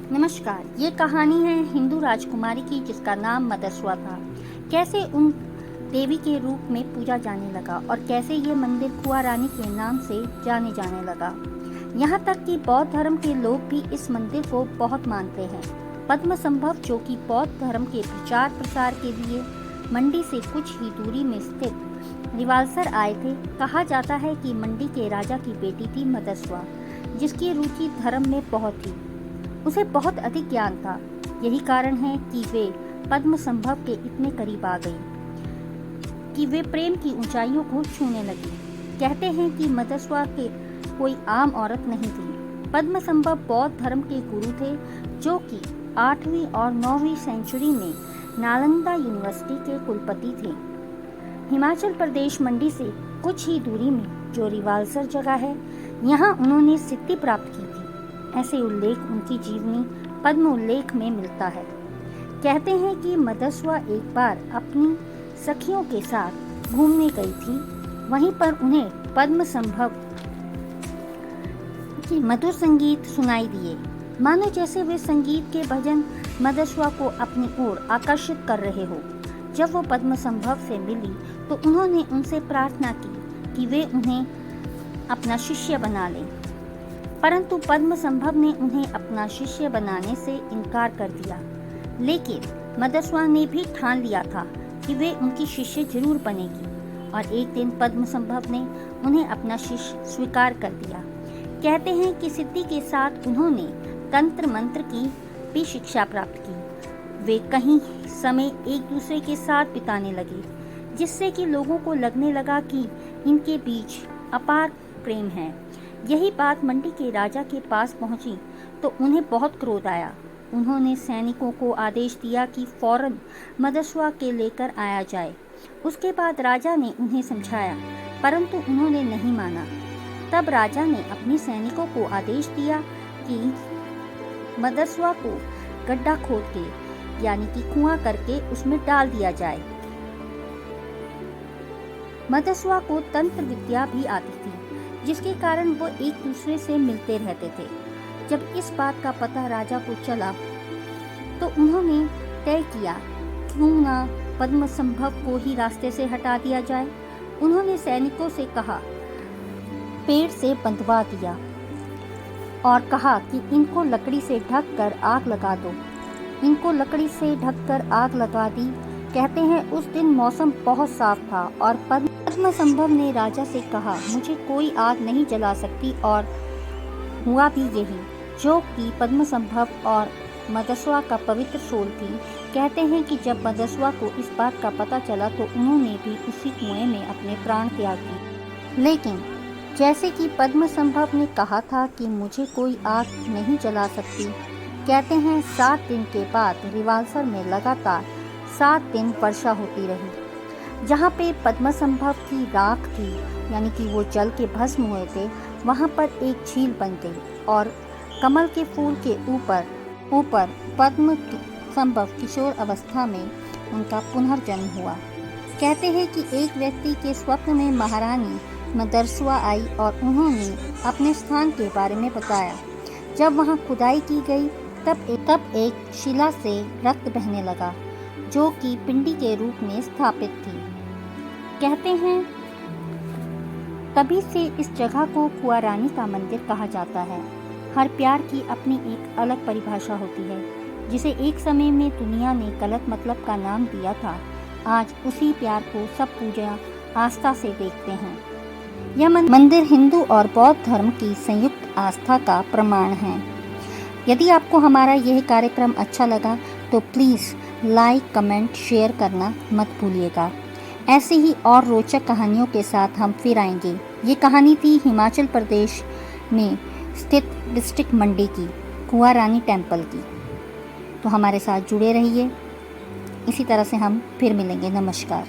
नमस्कार। ये कहानी है हिंदू राजकुमारी की जिसका नाम मदस्वा था। कैसे उन देवी के रूप में पूजा जाने लगा और कैसे ये मंदिर कुआ रानी के नाम से जाने जाने लगा। यहाँ तक कि बौद्ध धर्म के लोग भी इस मंदिर को बहुत मानते हैं। पद्मसंभव, जो कि बौद्ध धर्म के प्रचार प्रसार के लिए मंडी से कुछ ही दूरी में स्थित रिवालसर आए थे। कहा जाता है कि मंडी के राजा की बेटी थी मदस्वा, जिसकी रुचि धर्म में बहुत थी। उसे बहुत अधिक ज्ञान था। यही कारण है कि वे पद्मसंभव के इतने करीब आ गई कि वे प्रेम की ऊंचाइयों को छूने लगी। कहते हैं कि मदस्वा के कोई आम औरत नहीं थी। पद्मसंभव बौद्ध धर्म के गुरु थे, जो कि 8वीं और 9वीं सेंचुरी में नालंदा यूनिवर्सिटी के कुलपति थे। हिमाचल प्रदेश मंडी से कुछ ही दूरी में जो रिवालसर जगह है, यहाँ उन्होंने सिद्धि प्राप्त की थी। ऐसे उल्लेख उनकी जीवनी पद्म उल्लेख में मिलता है। कहते हैं कि मदस्वा एक बार अपनी सखियों के साथ घूमने गई थी। वहीं पर उन्हें पद्मसंभव के मधुर संगीत सुनाई दिए, मानो जैसे वे संगीत के भजन मदस्वा को अपनी ओर आकर्षित कर रहे हो। जब वो पद्मसंभव से मिली तो उन्होंने उनसे प्रार्थना की कि वे उन्हें अपना शिष्य बना लें, परंतु पद्मसंभव ने उन्हें अपना शिष्य बनाने से इनकार कर दिया। लेकिन मदस्वा ने भी ठान लिया था कि वे उनकी शिष्य जरूर बनेगी, और एक दिन पद्मसंभव ने उन्हें अपना शिष्य स्वीकार कर दिया। कहते हैं कि सिद्धि के साथ उन्होंने तंत्र मंत्र की भी शिक्षा प्राप्त की। वे कहीं समय एक दूसरे के साथ बिताने लगे, जिससे कि लोगों को लगने लगा कि इनके बीच अपार प्रेम है। यही बात मंडी के राजा के पास पहुंची तो उन्हें बहुत क्रोध आया। उन्होंने सैनिकों को आदेश दिया कि फौरन मदस्वा के लेकर आया जाए। उसके बाद राजा ने उन्हें समझाया, परंतु उन्होंने नहीं माना। तब राजा ने अपने सैनिकों को आदेश दिया कि मदस्वा को गड्ढा खोद के, यानी कि कुआं करके उसमें डाल दिया जाए। मदस्वा को तंत्र विद्या भी आती थी, जिसके कारण वो एक दूसरे से मिलते रहते थे। जब इस बात का पता राजा को चला तो उन्होंने तय किया क्यों ना पद्मसंभव को ही रास्ते से हटा दिया जाए। उन्होंने सैनिकों से कहा, पेड़ से बंधवा दिया और कहा कि इनको लकड़ी से ढककर आग लगा दो। इनको लकड़ी से ढककर आग लगा दी। कहते हैं उस दिन मौसम बहुत साफ था और पद्मसंभव ने राजा से कहा, मुझे कोई आग नहीं जला सकती, और हुआ भी यही, जो कि पद्मसंभव और मदस्वा का पवित्र शोल थी। कहते हैं कि जब मदस्वा को इस बात का पता चला तो उन्होंने भी उसी कुएं में अपने प्राण त्याग दिए। लेकिन जैसे कि पद्मसंभव ने कहा था कि मुझे कोई आग नहीं जला सकती, कहते हैं 7 दिन के बाद रिवालसर में लगातार 7 दिन वर्षा होती रही। जहाँ पे पद्मसंभव की राख थी, यानी कि वो जल के भस्म हुए थे, वहाँ पर एक झील बन गई और कमल के फूल के ऊपर पद्मसंभव किशोर अवस्था में उनका पुनर्जन्म हुआ। कहते हैं कि एक व्यक्ति के स्वप्न में महारानी मदस्वा आई और उन्होंने अपने स्थान के बारे में बताया। जब वहाँ खुदाई की गई तब एक शिला से रक्त बहने लगा, जो कि पिंडी के रूप में स्थापित थी। कहते हैं तभी से इस जगह को कुआ रानी का मंदिर कहा जाता है। हर प्यार की अपनी एक अलग परिभाषा होती है, जिसे एक समय में दुनिया ने गलत मतलब का नाम दिया था। आज उसी प्यार को सब पूजा आस्था से देखते हैं। यह मंदिर हिंदू और बौद्ध धर्म की संयुक्त आस्था का प्रमाण है। यदि आपको हमारा यह कार्यक्रम अच्छा लगा तो प्लीज़ लाइक, कमेंट, शेयर करना मत भूलिएगा। ऐसे ही और रोचक कहानियों के साथ हम फिर आएंगे। ये कहानी थी हिमाचल प्रदेश में स्थित डिस्ट्रिक्ट मंडी की कुआ रानी टेम्पल की। तो हमारे साथ जुड़े रहिए। इसी तरह से हम फिर मिलेंगे। नमस्कार।